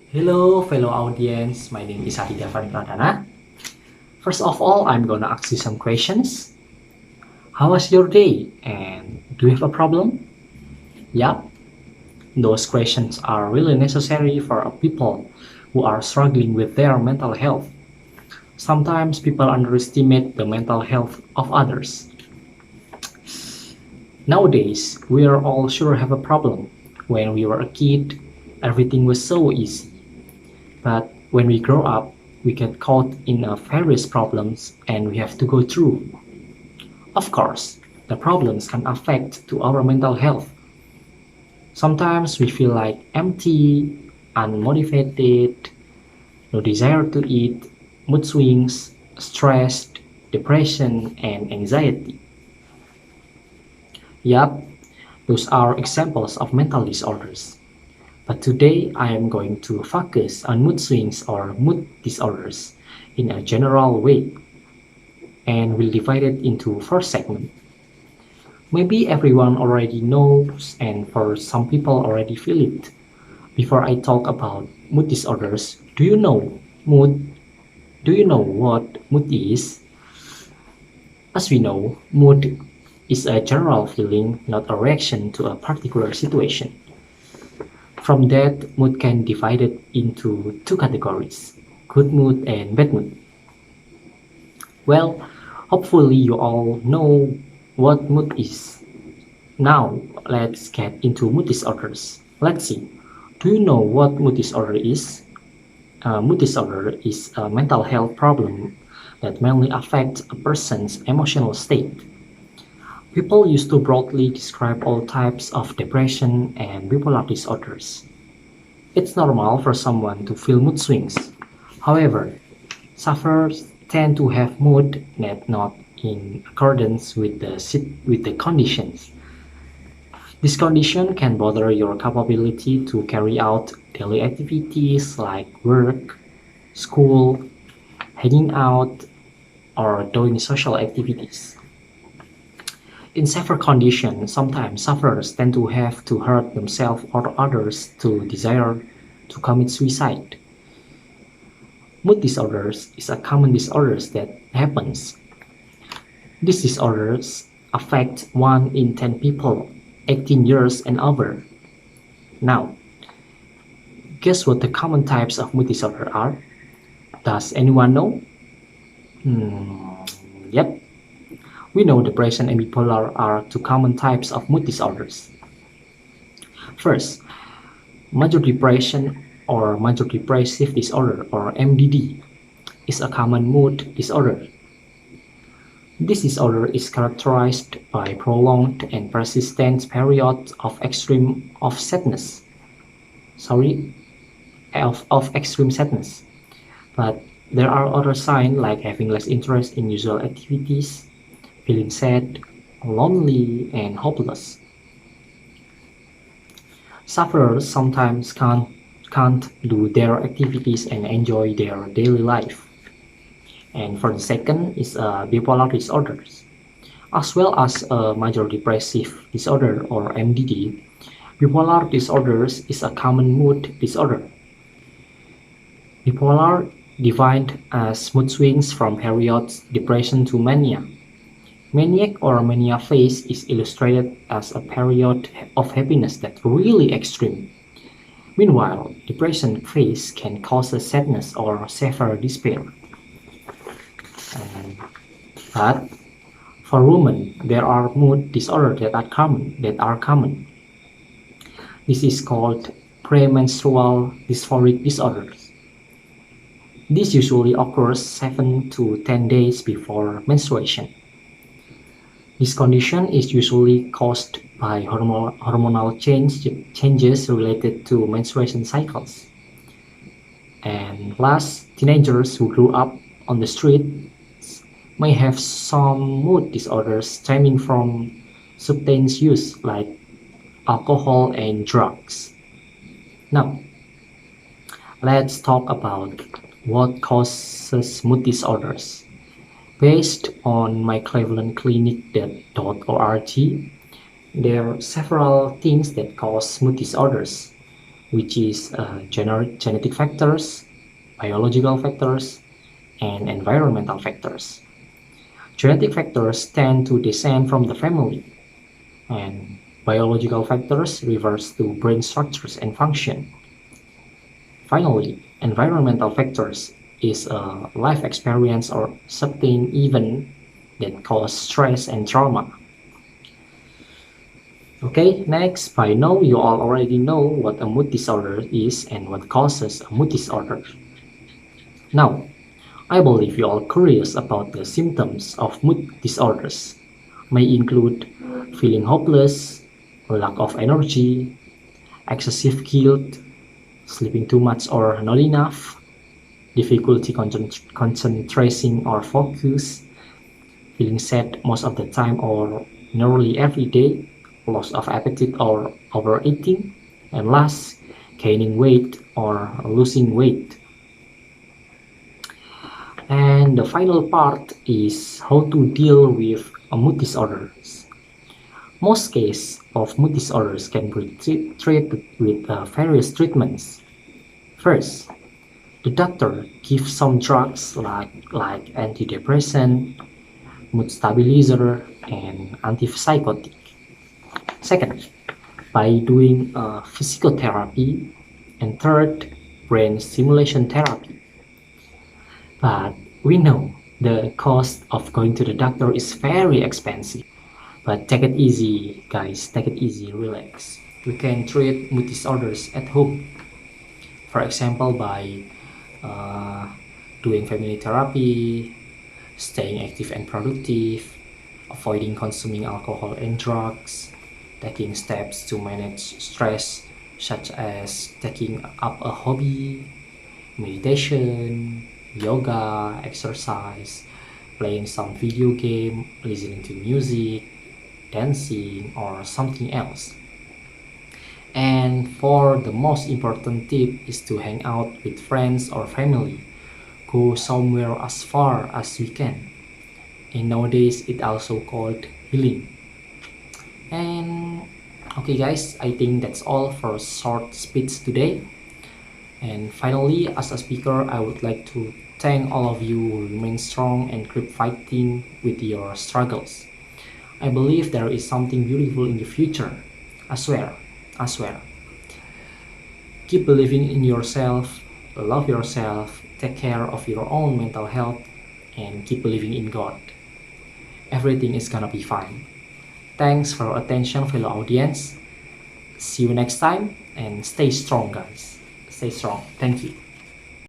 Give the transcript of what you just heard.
Hello, fellow audience. My name is Aditya Fandi Pradana. First of all, I'm gonna ask you some questions. How was your day? And do you have a problem? Yup, those questions are really necessary for people who are struggling with their mental health. Sometimes people underestimate the mental health of others. Nowadays, we are all sure have a problem. When we were a kid, everything was so easy. But when we grow up, we get caught in various problems and we have to go through. Of course, the problems can affect to our mental health. Sometimes we feel like empty, unmotivated, no desire to eat, mood swings, stress, depression, and anxiety. Yup, those are examples of mental disorders. But today I am going to focus on mood swings or mood disorders in a general way and will divide it into four segments. Maybe everyone already knows and for some people already feel it. Before I talk about mood disorders, do you know mood? Do you know what mood is? As we know, mood is a general feeling, not a reaction to a particular situation. From that, mood can be divided into two categories, good mood and bad mood. Well, hopefully you all know what mood is. Now, let's get into mood disorders. Let's see. Do you know what mood disorder is? Mood disorder is a mental health problem that mainly affects a person's emotional state. People used to broadly describe all types of depression and bipolar disorders. It's normal for someone to feel mood swings. However, sufferers tend to have mood that not in accordance with the conditions. This condition can bother your capability to carry out daily activities like work, school, hanging out, or doing social activities. In severe conditions, sometimes sufferers tend to have to hurt themselves or others to desire to commit suicide. Mood disorders is a common disorders that happens. These disorders affect 1 in 10 people 18 years and over. Now, guess what the common types of mood disorder are? Does anyone know? Yep, we know depression and bipolar are two common types of mood disorders. First, major depression or major depressive disorder or MDD is a common mood disorder. This disorder is characterized by prolonged and persistent periods of extreme sadness. Of extreme sadness. But there are other signs like having less interest in usual activities, feeling sad, lonely, and hopeless. Sufferers sometimes can't do their activities and enjoy their daily life. And for the second is bipolar disorders. As well as a major depressive disorder or MDD, bipolar disorders is a common mood disorder. Bipolar defined as mood swings from periods depression to mania. Maniac or mania phase is illustrated as a period of happiness that's really extreme. Meanwhile, depression phase can cause a sadness or severe despair. But for women, there are mood disorders that are common. This is called premenstrual dysphoric disorders. This usually occurs 7 to 10 days before menstruation. This condition is usually caused by hormonal changes related to menstruation cycles. And last, teenagers who grew up on the streets may have some mood disorders stemming from substance use like alcohol and drugs. Now, let's talk about what causes mood disorders. Based on my clevelandclinic.org, there are several things that cause mood disorders. which is genetic factors, biological factors, and environmental factors. Genetic factors tend to descend from the family, and biological factors refers to brain structures and function. Finally, environmental factors is a life experience or certain event that cause stress and trauma. Okay, next, by now you all already know what a mood disorder is and what causes a mood disorder. Now, I believe you are curious about the symptoms of mood disorders. May include feeling hopeless, lack of energy, excessive guilt, sleeping too much or not enough, difficulty concentrating or focus, feeling sad most of the time or nearly every day, loss of appetite or overeating, and last, gaining weight or losing weight. And the final part is how to deal with mood disorders. Most cases of mood disorders can be treated with various treatments. First, the doctor gives some drugs like antidepressant, mood stabilizer, and antipsychotic. Second, by doing physical therapy, and third, brain stimulation therapy. But we know the cost of going to the doctor is very expensive. But take it easy, guys, take it easy, relax. We can treat mood disorders at home. For example, by uh, doing family therapy, staying active and productive, avoiding consuming alcohol and drugs, taking steps to manage stress, such as taking up a hobby, meditation, yoga, exercise, playing some video game, listening to music, dancing, or something else. And for the most important tip is to hang out with friends or family. Go somewhere as far as we can. And nowadays it also called healing. And okay guys, I think that's all for a short speech today. And finally, as a speaker, I would like to thank all of you who remain strong and keep fighting with your struggles. I believe there is something beautiful in the future. I swear, I swear. Keep believing in yourself, love yourself, take care of your own mental health, and keep believing in God. Everything is gonna be fine. Thanks for your attention, fellow audience. See you next time and stay strong, guys. Stay strong. Thank you.